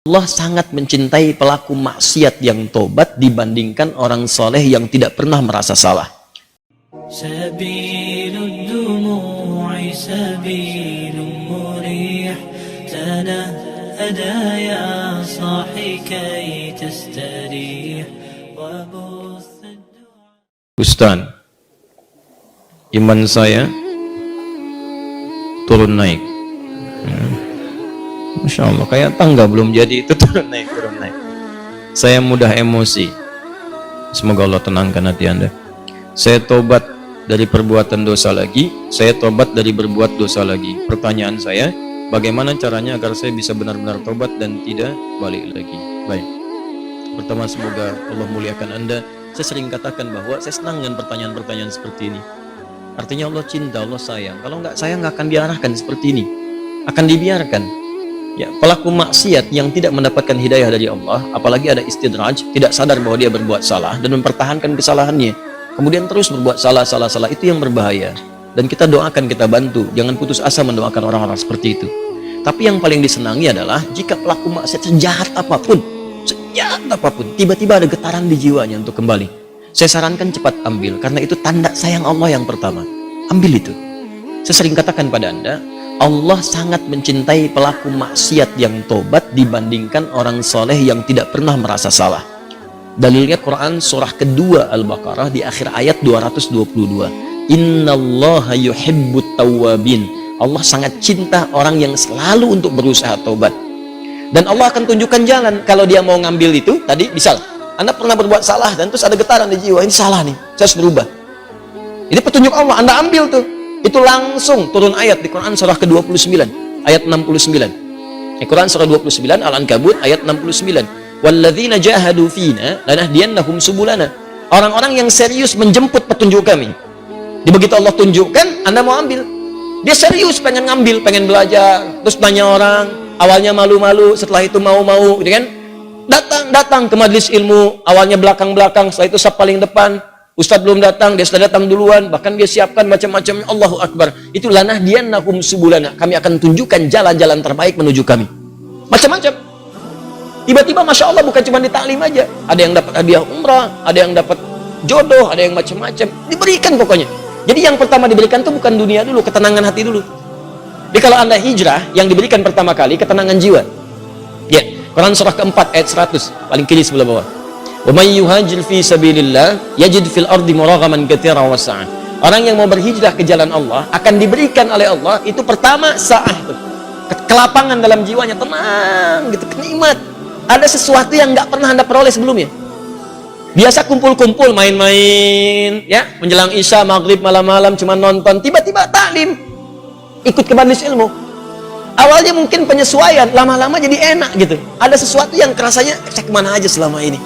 Allah sangat mencintai pelaku maksiat yang tobat dibandingkan orang soleh yang tidak pernah merasa salah. Sabilud dumu'i sabilun murih tanahada ya sahi kay tastarih wa Ustaz, iman saya turun naik. Masya Allah, kayak tangga belum jadi itu turun naik. Saya mudah emosi. Semoga Allah tenangkan hati Anda. Saya tobat dari perbuatan dosa lagi. Saya tobat dari berbuat dosa lagi. Pertanyaan saya, bagaimana caranya agar saya bisa benar-benar tobat dan tidak balik lagi? Baik. Pertama, semoga Allah muliakan Anda. Saya sering katakan bahwa saya senang dengan pertanyaan-pertanyaan seperti ini. Artinya Allah cinta, Allah sayang. Kalau nggak sayang nggak akan diarahkan seperti ini. Akan dibiarkan. Ya, pelaku maksiat yang tidak mendapatkan hidayah dari Allah, apalagi ada istidraj, tidak sadar bahwa dia berbuat salah dan mempertahankan kesalahannya, kemudian terus berbuat salah, itu yang berbahaya. Dan kita doakan, kita bantu, jangan putus asa mendoakan orang-orang seperti itu. Tapi yang paling disenangi adalah jika pelaku maksiat sejahat apapun, tiba-tiba ada getaran di jiwanya untuk kembali. Saya sarankan cepat ambil, karena itu tanda sayang Allah yang pertama. Ambil itu. Saya sering katakan pada Anda, Allah sangat mencintai pelaku maksiat yang tobat dibandingkan orang soleh yang tidak pernah merasa salah. Dalilnya Quran surah kedua Al-Baqarah di akhir ayat 222. Innallaha yuhibbut tawwabin. Allah sangat cinta orang yang selalu untuk berusaha tobat. Dan Allah akan tunjukkan jalan kalau dia mau ngambil itu. Tadi misal Anda pernah berbuat salah dan terus ada getaran di jiwa, ini salah nih, saya harus berubah. Ini petunjuk Allah, Anda ambil tuh. Itu langsung turun ayat di Quran surah ke-29 ayat 69. Quran surah 29 Al-Ankabut ayat 69. Walladzina jahadu fina lanahdiyannahum subulana. Orang-orang yang serius menjemput petunjuk kami. Begitu Allah tunjukkan, Anda mau ambil. Dia serius pengen ngambil, pengen belajar, terus tanya orang, awalnya malu-malu, setelah itu mau-mau, gitu kan? Datang ke majelis ilmu, awalnya belakang-belakang, setelah itu saf paling depan. Ustadz belum datang, dia sudah datang duluan, bahkan dia siapkan macam-macam. Allahu Akbar. Itu lanahdiyannahum subulana. Kami akan tunjukkan jalan-jalan terbaik menuju kami. Macam-macam. Tiba-tiba Masya Allah bukan cuma di taklim aja. Ada yang dapat hadiah umrah, ada yang dapat jodoh, ada yang macam-macam. Diberikan pokoknya. Jadi yang pertama diberikan itu bukan dunia dulu, ketenangan hati dulu. Jadi kalau Anda hijrah, yang diberikan pertama kali ketenangan jiwa. Ya, Quran surah keempat ayat 100, paling kiri sebelah bawah. Wa may yuhajir fi sabilillah yajid fil ardi muraghaman katsiran wa sa'ah. Orang yang mau berhijrah ke jalan Allah akan diberikan oleh Allah itu pertama sa'ah, kelapangan dalam jiwanya, tenang gitu, nikmat. Ada sesuatu yang nggak pernah Anda peroleh sebelumnya. Biasa kumpul-kumpul main-main ya, menjelang Isya, maghrib, malam-malam cuma nonton, tiba-tiba taklim, ikut ke majelis ilmu. Awalnya mungkin penyesuaian, lama-lama jadi enak gitu. Ada sesuatu yang kerasanya saya kemana aja selama ini.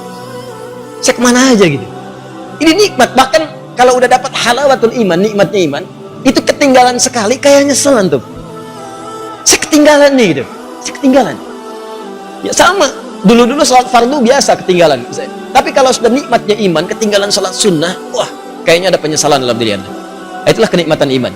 Saya kemana aja gitu. Ini nikmat. Bahkan kalau udah dapat halawatul iman, nikmatnya iman, itu ketinggalan sekali, kayak nyeselan tuh. Saya ketinggalan nih gitu. Saya ketinggalan. Ya sama. Dulu-dulu sholat fardu biasa ketinggalan. Tapi kalau sudah nikmatnya iman, ketinggalan sholat sunnah, wah, kayaknya ada penyesalan dalam diri Anda. Itulah kenikmatan iman.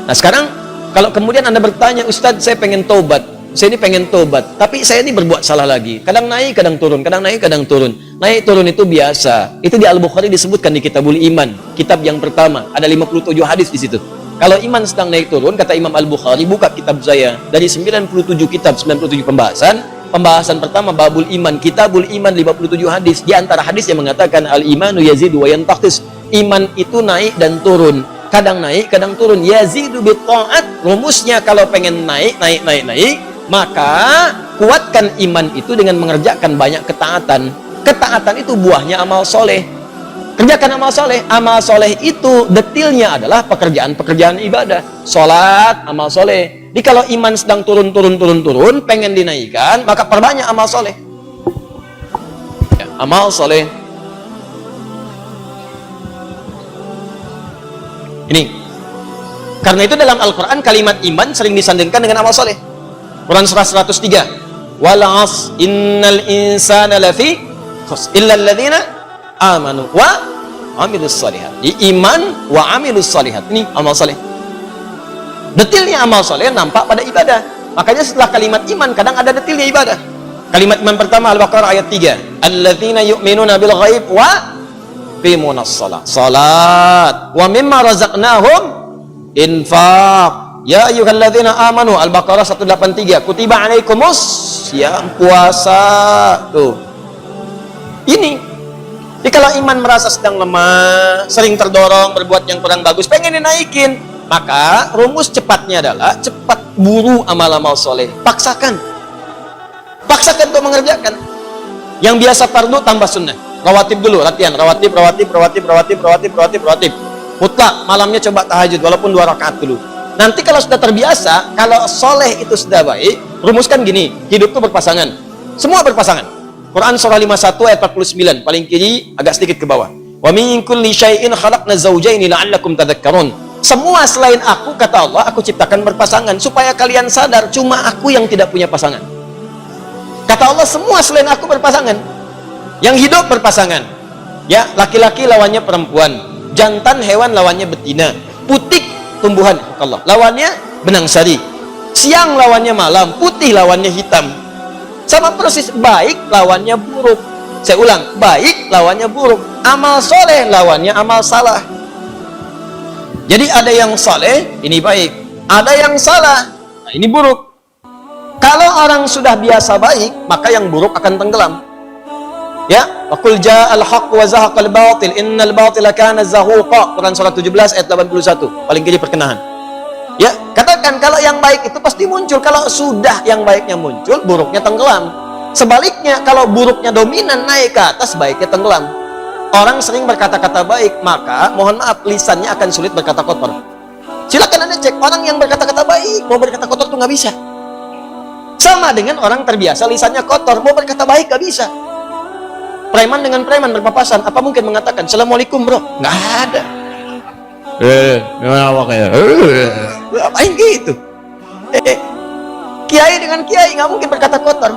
Nah sekarang, kalau kemudian Anda bertanya, Ustadz saya pengen tobat. Saya ini pengen tobat, tapi saya ini berbuat salah lagi. Kadang naik, kadang turun, kadang naik, kadang turun. Naik turun itu biasa. Itu di Al-Bukhari disebutkan di Kitabul Iman, kitab yang pertama. Ada 57 hadis di situ. Kalau iman sedang naik turun, kata Imam Al-Bukhari, buka kitab saya. Dari 97 kitab, 97 pembahasan. Pembahasan pertama babul iman, Kitabul Iman 57 hadis. Di antara hadis yang mengatakan al-imanu yazidu wa yantaqis. Iman itu naik dan turun. Kadang naik, kadang turun. Yazidu bi ta'at. Rumusnya kalau pengen naik, maka kuatkan iman itu dengan mengerjakan banyak ketaatan. Ketaatan itu buahnya amal soleh. Kerjakan amal soleh. Amal soleh itu detilnya adalah pekerjaan-pekerjaan ibadah. Sholat, amal soleh. Jadi kalau iman sedang turun, pengen dinaikkan, maka perbanyak amal soleh. Ya, amal soleh. Ini. Karena itu dalam Al-Quran kalimat iman sering disandingkan dengan amal soleh. Quran surah 103. Wal 'asr innal insana lafi khusr illa alladziina amanu wa 'amilus shalihat. Iman wa 'amilus shalihat. Ini amal saleh. Detilnya amal saleh nampak pada ibadah. Makanya setelah kalimat iman kadang ada detilnya ibadah. Kalimat iman pertama Al-Baqarah ayat 3. Alladzina yu'minuna bil ghaib wa yuqimunas shalah. Salat. Wa mimma razaqnahum infaq. Ya ayyuhalladzina amanu. Al-Baqarah 183. Kutiba alaikumus yang puasa. Tuh. Ini. Jadi kalau iman merasa sedang lemah, sering terdorong berbuat yang kurang bagus, pengen dinaikin, maka rumus cepatnya adalah cepat buru amal-amal soleh. Paksakan untuk mengerjakan. Yang biasa fardu tambah sunnah. Rawatib dulu, latihan rawatib. Mutlak, malamnya coba tahajud walaupun 2 rakaat dulu. Nanti kalau sudah terbiasa, kalau soleh itu sudah baik, rumuskan gini, hidup itu berpasangan. Semua berpasangan. Quran surah 51 ayat 49, paling kiri agak sedikit ke bawah. Wa min kulli syai'in khalaqna zawjaini la'allakum tadhakkarun. Semua selain aku, kata Allah, aku ciptakan berpasangan supaya kalian sadar cuma aku yang tidak punya pasangan. Kata Allah, semua selain aku berpasangan. Yang hidup berpasangan. Ya, laki-laki lawannya perempuan, jantan hewan lawannya betina, putik tumbuhan Allah lawannya benang sari, siang lawannya malam, putih lawannya hitam. Sama persis, baik lawannya buruk. Saya ulang, baik lawannya buruk. Amal soleh lawannya amal salah. Jadi ada yang soleh, ini baik. Ada yang salah, nah ini buruk. Kalau orang sudah biasa baik, maka yang buruk akan tenggelam. Ya, waqul ja'al haqq wa zahaqal batil innal batila kana zahuqa. Quran surah 17 ayat 81. Paling kiri perkenahan. Ya, katakan kalau yang baik itu pasti muncul. Kalau sudah yang baiknya muncul, buruknya tenggelam. Sebaliknya, kalau buruknya dominan naik ke atas, baiknya tenggelam. Orang sering berkata-kata baik, maka mohon maaf lisannya akan sulit berkata kotor. Silakan Anda cek, orang yang berkata-kata baik mau berkata kotor tuh nggak bisa. Sama dengan orang terbiasa lisannya kotor, mau berkata baik gak bisa. Preman dengan preman berpapasan, apa mungkin mengatakan Assalamualaikum bro? Nggak ada. Gimana awaknya? Apain gitu? Kiai dengan kiai nggak mungkin berkata kotor.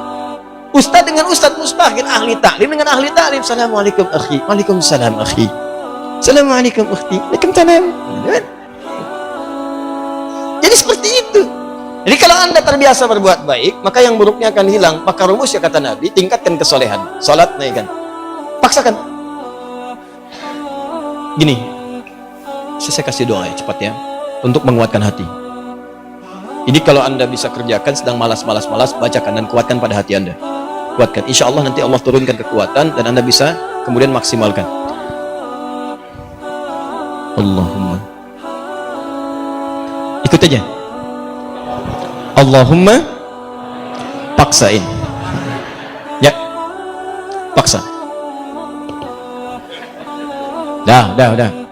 Ustadz dengan ustadz mustahil, ahli taklim dengan ahli taklim. Assalamualaikum akhi. Waalaikumsalam akhi. Assalamualaikum ukhti. Waalaikumsalam. Jadi seperti itu. Jadi kalau Anda terbiasa berbuat baik, maka yang buruknya akan hilang. Maka rumusnya kata Nabi, tingkatkan kesolehan. Salat naikkan. Paksakan. Gini, saya kasih doa ya, cepat ya, untuk menguatkan hati. Jadi kalau Anda bisa kerjakan, sedang malas, bacakan dan kuatkan pada hati Anda. Kuatkan. Insya Allah nanti Allah turunkan kekuatan dan Anda bisa kemudian maksimalkan. Allahumma. Ikut aja. Allahumma paksain. Ya. Paksa. Dah.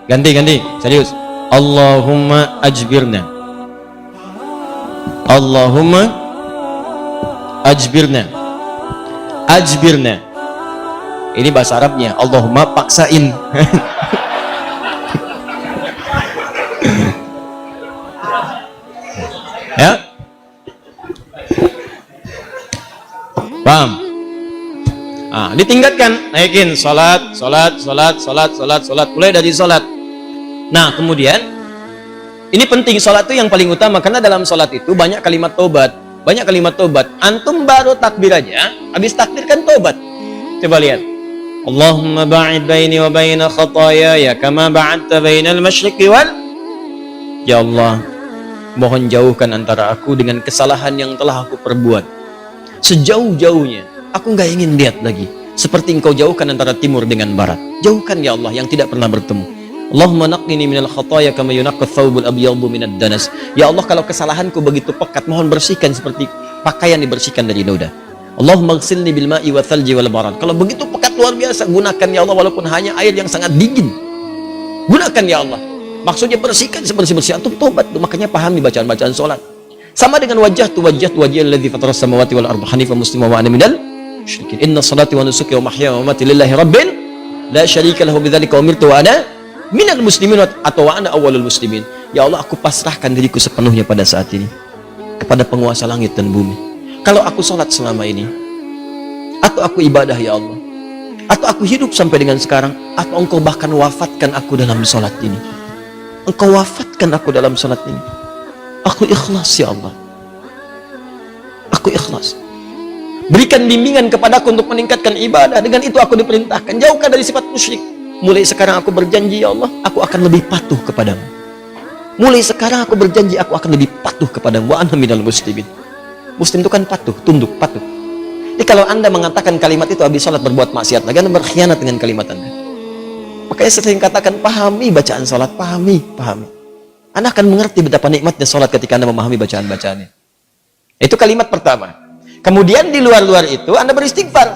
Ganti. Serius. Allahumma ajbirna. Allahumma ajbirna. Ajbirna. Ini bahasa Arabnya. Allahumma paksain. Ya. Paham? Ditingkatkan, naikin salat, mulai dari salat. Nah, kemudian ini penting, salat itu yang paling utama karena dalam salat itu banyak kalimat tobat. Antum baru takbir aja, habis takbir kan tobat. Coba lihat. Allahumma ba'id baini wa baina khataaya kama ba'adta bainal masyriqi wal. Ya Allah, mohon jauhkan antara aku dengan kesalahan yang telah aku perbuat sejauh-jauhnya. Aku nggak ingin lihat lagi seperti engkau jauhkan antara timur dengan barat. Jauhkan ya Allah yang tidak pernah bertemu. Allahumma naqqini minal khataaya kama yunaqqa thawbul abyadu minad danas. Ya Allah, kalau kesalahanku begitu pekat, mohon bersihkan seperti pakaian dibersihkan dari noda. Allahumma ighsilni bil ma'i wa thalji wal barad. Kalau begitu pekat luar biasa, gunakan ya Allah walaupun hanya air yang sangat dingin. Gunakan ya Allah. Maksudnya bersihkan sebersih-bersih. Antum tobat, makanya pahami bacaan-bacaan salat. Sama dengan wajah wajhiyal ladzi fataras samawati wal arda hanifan musliman wa ana minal musyrikin. Inna salati wa nusuki wa mahyaya wa mamati lillahi rabbil la syarika lahu bidzalika umirtu wa ana minal muslimin atau wa ana awwalul muslimin. Ya Allah, aku pasrahkan diriku sepenuhnya pada saat ini kepada penguasa langit dan bumi. Kalau aku salat selama ini, atau aku ibadah ya Allah, atau aku hidup sampai dengan sekarang, atau engkau bahkan wafatkan aku dalam salat ini, engkau wafatkan aku dalam salat ini, aku ikhlas ya Allah. Aku ikhlas. Berikan bimbingan kepadaku untuk meningkatkan ibadah. Dengan itu aku diperintahkan. Jauhkan dari sifat musyrik. Mulai sekarang aku berjanji, ya Allah, aku akan lebih patuh kepadamu. Mulai sekarang aku berjanji, aku akan lebih patuh kepadamu. Wa ana minal muslimin. Muslim itu kan patuh, tunduk, patuh. Jadi kalau Anda mengatakan kalimat itu habis sholat berbuat maksiat, lagi Anda berkhianat dengan kalimat Anda. Makanya sering katakan, pahami bacaan sholat, pahami. Anda akan mengerti betapa nikmatnya sholat ketika Anda memahami bacaan-bacaannya. Itu kalimat pertama. Kemudian di luar-luar itu Anda beristighfar.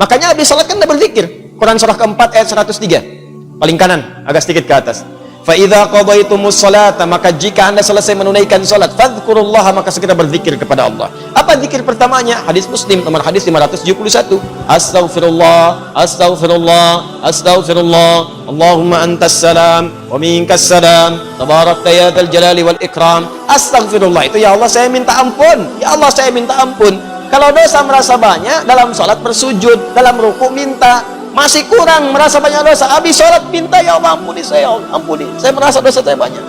Makanya habis sholat kan Anda berzikir. Quran surah keempat ayat 103. Paling kanan, agak sedikit ke atas. Fa idza qadaitumus sholata, maka jika Anda selesai menunaikan salat, fadhkurullaha, maka segera berzikir kepada Allah. Apa zikir pertamanya? Hadis Muslim nomor hadis 571. Astaghfirullah, astaghfirullah, astaghfirullah. Allahumma antas salam wa minkas salam. Tabarakta ya dzal jalali wal ikram. Astaghfirullah itu, ya Allah saya minta ampun. Ya Allah saya minta ampun. Kalau dosa merasa banyak, dalam salat bersujud, dalam ruku minta. Masih kurang, merasa banyak dosa, habis sholat minta, ya Allah ampuni saya, ya Allah ampuni, saya merasa dosa saya banyak,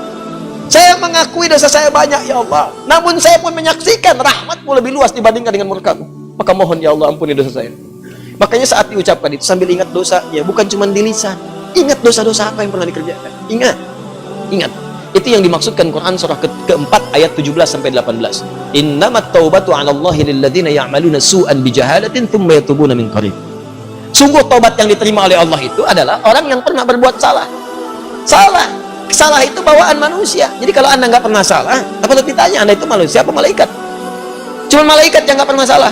saya mengakui dosa saya banyak, ya Allah, namun saya pun menyaksikan rahmatmu lebih luas dibandingkan dengan murkamu, maka mohon ya Allah ampuni dosa saya. Makanya saat diucapkan itu sambil ingat dosanya, bukan cuma di lisan, ingat dosa-dosa apa yang pernah dikerjakan, ingat. Itu yang dimaksudkan Quran surah keempat ayat 17-18. Innamat taubatu 'ala Allahi lilladzina ya'maluna su'an bijahalatin tsumma yatubuna min qarib. Sungguh tobat yang diterima oleh Allah itu adalah orang yang pernah berbuat salah. Salah itu bawaan manusia. Jadi kalau Anda nggak pernah salah, apa ditanya Anda itu manusia apa malaikat? Cuma malaikat yang nggak pernah salah.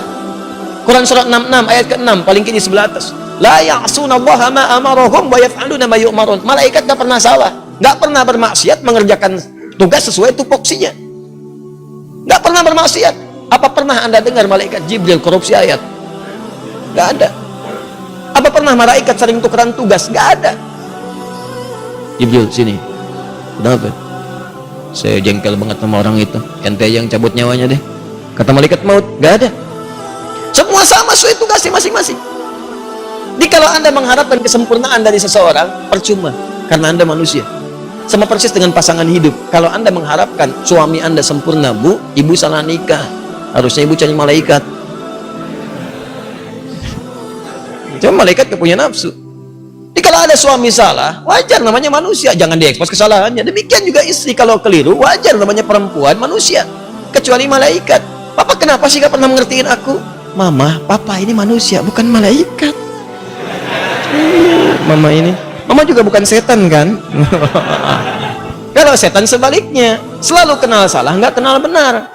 Quran surah 66 ayat ke-6 paling kiri sebelah atas. La ya'sunallaha ma amarahum wa yaf'aluna ma yu'marun. Malaikat nggak pernah salah, nggak pernah bermaksiat, mengerjakan tugas sesuai tupoksinya. Nggak pernah bermaksiat. Apa pernah Anda dengar malaikat Jibril korupsi ayat? Nggak ada. Apa pernah malaikat sering tukeran tugas? Nggak ada. Jibril sini. Kenapa? Saya jengkel banget sama orang itu. Ente yang cabut nyawanya deh. Kata malaikat maut, nggak ada. Semua sama sesuai tugasnya masing-masing. Jadi kalau Anda mengharapkan kesempurnaan dari seseorang, percuma, karena Anda manusia. Sama persis dengan pasangan hidup. Kalau Anda mengharapkan suami Anda sempurna, Bu, ibu salah nikah. Harusnya ibu cari malaikat. Cuma malaikat gak punya nafsu. Jadi kalau ada suami salah, wajar, namanya manusia, jangan diekspos kesalahannya. Demikian juga istri kalau keliru, wajar, namanya perempuan, manusia. Kecuali malaikat. Papa kenapa sih gak pernah mengertiin aku? Mama, papa ini manusia, bukan malaikat. Mama ini, mama juga bukan setan kan? Kalau setan sebaliknya, selalu kenal salah, nggak kenal benar.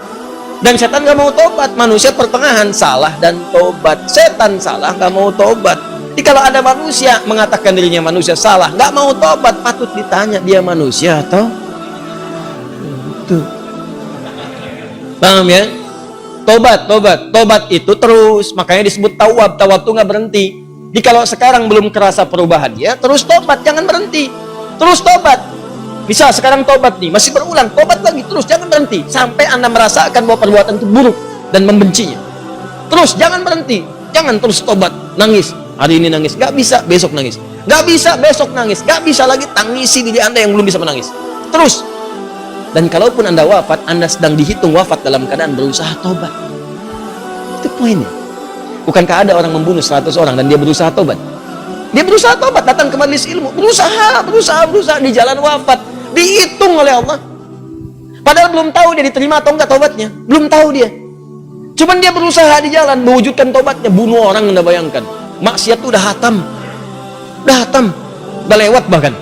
Dan setan nggak mau tobat. Manusia pertengahan, salah dan tobat. Setan salah, nggak mau tobat. Jadi kalau ada manusia mengatakan dirinya manusia salah, nggak mau tobat, patut ditanya dia manusia atau itu. Paham ya? Tobat itu terus. Makanya disebut tawab. Tawab itu nggak berhenti. Jadi kalau sekarang belum kerasa perubahan dia, terus tobat, jangan berhenti. Terus tobat. Bisa sekarang tobat nih, masih berulang, tobat lagi, terus jangan berhenti sampai Anda merasakan bahwa perbuatan itu buruk dan membencinya. Terus jangan berhenti, jangan terus tobat, nangis. Hari ini nangis, nggak bisa, besok nangis. Nggak bisa, besok nangis. Nggak bisa lagi, tangisi diri Anda yang belum bisa menangis. Terus. Dan kalaupun Anda wafat, Anda sedang dihitung wafat dalam keadaan berusaha tobat. Itu poinnya. Bukankah ada orang membunuh 100 orang dan dia berusaha tobat? Dia berusaha tobat, datang ke majelis ilmu, berusaha di jalan wafat. Dihitung oleh Allah. Padahal belum tahu dia diterima atau enggak tobatnya. Belum tahu dia. Cuman dia berusaha di jalan mewujudkan tobatnya. Bunuh orang, Anda bayangkan. Maksiat itu udah hatam. Udah lewat bahkan.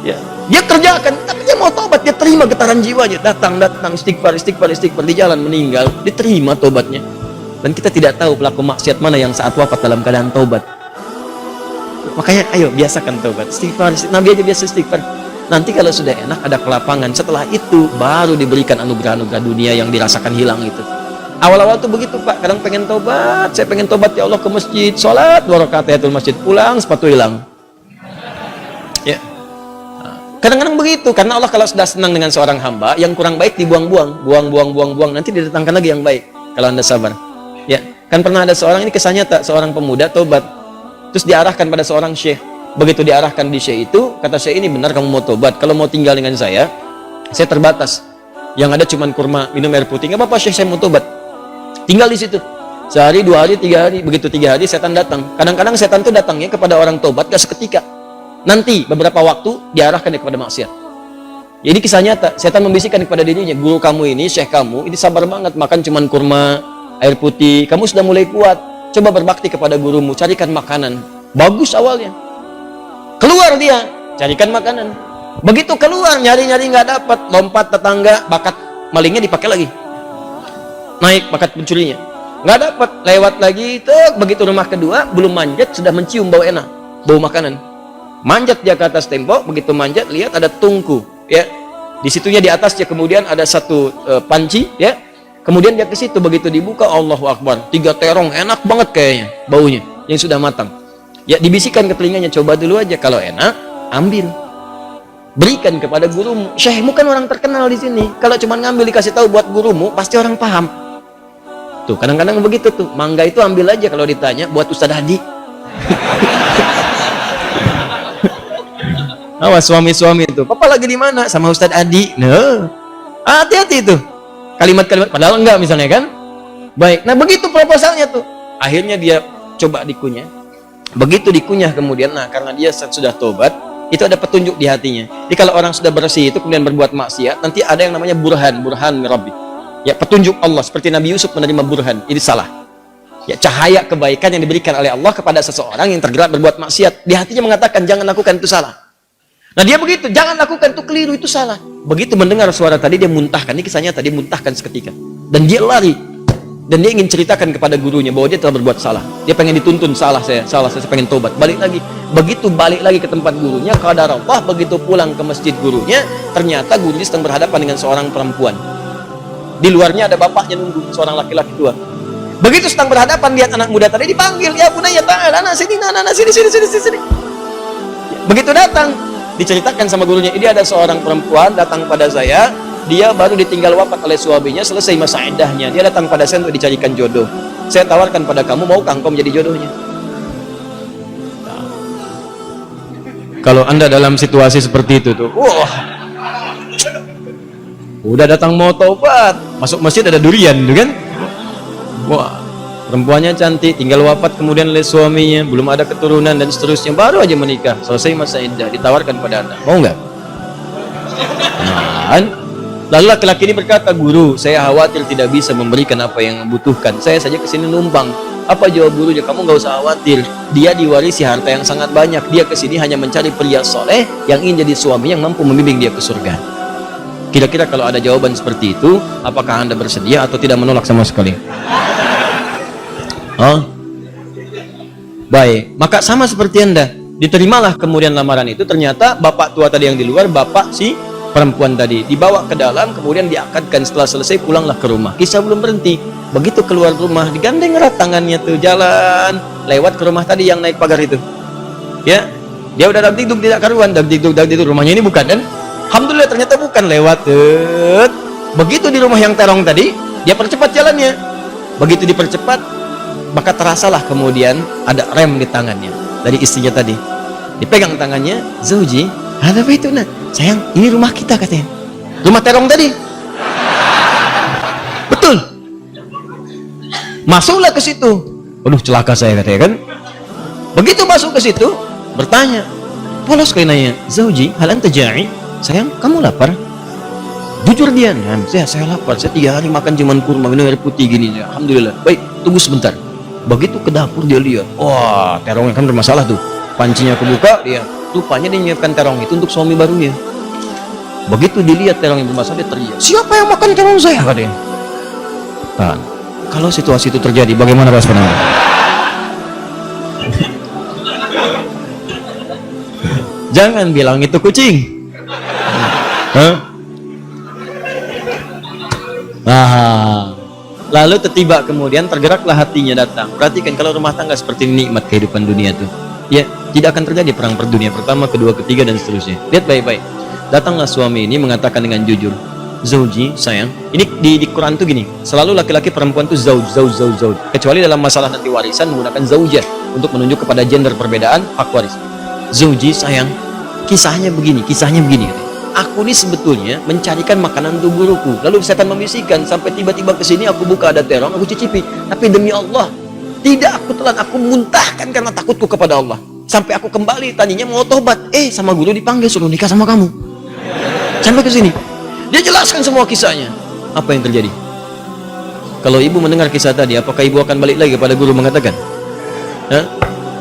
Ya. Dia kerjakan, tapi dia mau tobat. Dia terima getaran jiwanya. Datang, istighfar. Di jalan meninggal. Diterima tobatnya. Dan kita tidak tahu pelaku maksiat mana yang saat wafat dalam keadaan tobat. Makanya ayo biasakan tobat. Istighfar. Nabi aja biasa istighfar. Nanti kalau sudah enak ada kelapangan, setelah itu baru diberikan anugerah-anugerah dunia yang dirasakan hilang itu. Awal-awal tuh begitu Pak, kadang pengen tobat, saya pengen tobat ya Allah ke masjid, sholat 2 rakaat tahiyatul masjid, pulang sepatu hilang. Ya. Kadang-kadang begitu, karena Allah kalau sudah senang dengan seorang hamba, yang kurang baik dibuang-buang, buang, nanti didatangkan lagi yang baik kalau Anda sabar. Ya, kan pernah ada seorang, ini kisahnya tak, seorang pemuda tobat, terus diarahkan pada seorang syekh. Begitu diarahkan di syekh itu, kata syekh, ini benar kamu mau tobat, kalau mau tinggal dengan saya terbatas, yang ada cuma kurma, minum air putih, nggak apa-apa syekh, saya mau tobat, tinggal di situ. Sehari, 2 hari, 3 hari, begitu 3 hari setan datang. Kadang-kadang setan itu datangnya kepada orang tobat gak seketika. Nanti beberapa waktu diarahkan kepada maksiat. Jadi kisah nyata, setan membisikkan kepada dirinya, guru kamu ini, syekh kamu, ini sabar banget makan cuman kurma, air putih, kamu sudah mulai kuat. Coba berbakti kepada gurumu, carikan makanan. Bagus awalnya. Keluar dia, carikan makanan. Begitu keluar, nyari-nyari nggak dapat, lompat tetangga, bakat malingnya dipakai lagi. Naik bakat pencurinya. Nggak dapat, lewat lagi, begitu rumah kedua, belum manjat, sudah mencium bau enak, bau makanan. Manjat dia ke atas tembok, begitu manjat, lihat ada tungku, ya. Di situnya di atasnya kemudian ada satu panci, ya. Kemudian dia ke situ, begitu dibuka, Allahu Akbar, 3 terong, enak banget kayaknya, baunya, yang sudah matang. Ya, dibisikkan ke telinganya, coba dulu aja, kalau enak, ambil. Berikan kepada gurumu. Syekhmu kan orang terkenal di sini. Kalau cuma ngambil dikasih tahu buat gurumu, pasti orang paham. Tuh, kadang-kadang begitu tuh. Mangga itu ambil aja kalau ditanya buat Ustadz Hadi. Awas suami-suami itu. Papa lagi di mana? Sama Ustadz Hadi. Nah, hati-hati tuh. Kalimat-kalimat padahal enggak misalnya kan? Baik. Nah, begitu proposalnya tuh. Akhirnya dia coba dikunyah. Begitu dikunyah kemudian, nah karena dia sudah tobat, itu ada petunjuk di hatinya. Jadi kalau orang sudah bersih itu kemudian berbuat maksiat, nanti ada yang namanya burhan mirabbi. Ya, petunjuk Allah seperti Nabi Yusuf menerima burhan, ini salah. Ya, cahaya kebaikan yang diberikan oleh Allah kepada seseorang yang tergerak berbuat maksiat, di hatinya mengatakan jangan lakukan itu salah. Nah, dia begitu, jangan lakukan itu keliru, itu salah. Begitu mendengar suara tadi dia muntahkan, ini kisahnya tadi muntahkan seketika. Dan dia lari. Dan dia ingin ceritakan kepada gurunya bahwa dia telah berbuat salah. Dia pengen dituntun, salah saya pengen tobat. Balik lagi. Begitu balik lagi ke tempat gurunya, qadar Allah, begitu pulang ke masjid gurunya, ternyata gurunya sedang berhadapan dengan seorang perempuan. Di luarnya ada bapaknya nunggu, seorang laki-laki tua. Begitu sedang berhadapan, lihat anak muda tadi dipanggil, ya bunaya ta'ala, anak sini, sini. Begitu datang, diceritakan sama gurunya, ini ada seorang perempuan datang pada saya, dia baru ditinggal wafat oleh suaminya, selesai masa iddahnya, dia datang pada saya untuk dicarikan jodoh. Saya tawarkan pada kamu, maukah engkau menjadi jodohnya? Nah, kalau anda dalam situasi seperti itu tuh, wah, udah datang mau taubat, masuk masjid ada durian tuh kan? Wah, perempuannya cantik, tinggal wafat kemudian oleh suaminya, belum ada keturunan dan seterusnya, baru aja menikah, selesai masa iddah, ditawarkan pada anda, mau nggak? Nah, lalu laki-laki ini berkata, guru, saya khawatir tidak bisa memberikan apa yang membutuhkan, saya saja kesini numpang. Apa jawab gurunya? Kamu nggak usah khawatir, dia diwarisi harta yang sangat banyak, dia kesini hanya mencari pria soleh yang ingin jadi suami yang mampu membimbing dia ke surga. Kira-kira kalau ada jawaban seperti itu, apakah anda bersedia atau tidak menolak sama sekali? Baik, maka sama seperti anda, diterimalah kemudian lamaran itu. Ternyata bapak tua tadi yang di luar, bapak si perempuan tadi dibawa ke dalam, kemudian diakadkan. Setelah selesai pulanglah ke rumah. Kisah belum berhenti. Begitu keluar rumah, digandeng erat tangannya tuh, jalan lewat ke rumah tadi yang naik pagar itu. Ya, dia udah dagdikduk tidak karuan, dagdikduk rumahnya ini bukan kan? Alhamdulillah ternyata bukan, lewat. Begitu di rumah yang terong tadi, dia percepat jalannya. Begitu dipercepat, maka terasalah kemudian ada rem di tangannya dari istrinya tadi. Dipegang tangannya, Zauji, ada apa itu nak? Sayang, ini rumah kita katanya. Rumah terong tadi. Betul. Masuklah ke situ. Waduh, celaka saya katanya kan. Begitu masuk ke situ, bertanya, polos kayak nanya, Zauji, hal anta ja'i? Sayang, kamu lapar? Jujur dia, saya lapar. Saya 3 hari makan cuman kurma, minum air putih gini. Alhamdulillah. Baik, tunggu sebentar. Begitu ke dapur dia lihat, wah, terongnya kan bermasalah tuh. Pancinya kebuka, dia rupanya dia menyiapkan terong itu untuk suami barunya. Begitu dilihat terong yang bermasalah, dia teriak, siapa yang makan terong saya? Katanya. Nah, kalau situasi itu terjadi, bagaimana respon anda? Jangan bilang itu kucing. Lalu tiba kemudian tergeraklah hatinya datang. Perhatikan kalau rumah tangga seperti nikmat kehidupan dunia tuh, ya tidak akan terjadi perang per dunia pertama, kedua, ketiga dan seterusnya. Lihat baik-baik. Datanglah suami ini mengatakan dengan jujur, Zauji, sayang. Ini di Quran tuh gini, selalu laki-laki perempuan tuh zauj. Kecuali dalam masalah nanti warisan menggunakan zaujah untuk menunjuk kepada gender perbedaan hak waris. Zauji, sayang. Kisahnya begini. aku ini sebetulnya mencarikan makanan untuk guruku. Lalu setan membisikkan, sampai tiba-tiba ke sini aku buka ada terong, aku cicipi. Tapi demi Allah, tidak aku telan, aku muntahkan karena takutku kepada Allah. Sampai aku kembali, tadinya mau tobat. Sama guru dipanggil, suruh nikah sama kamu. Sampai ke sini. Dia jelaskan semua kisahnya. Apa yang terjadi? Kalau ibu mendengar kisah tadi, apakah ibu akan balik lagi kepada guru mengatakan?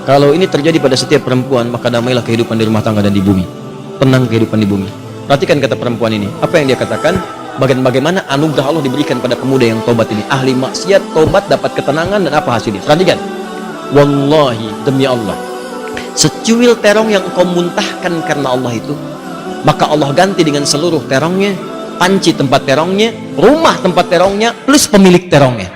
Kalau ini terjadi pada setiap perempuan, maka damailah kehidupan di rumah tangga dan di bumi. Tenang kehidupan di bumi. Perhatikan kata perempuan ini. Apa yang dia katakan? Bagaimana anugerah Allah diberikan pada pemuda yang tobat ini. Ahli maksiat, tobat, dapat ketenangan, dan apa hasilnya? Perhatikan. Wallahi, demi Allah, secuil terong yang kau muntahkan karena Allah itu, maka Allah ganti dengan seluruh terongnya, panci tempat terongnya, rumah tempat terongnya, plus pemilik terongnya.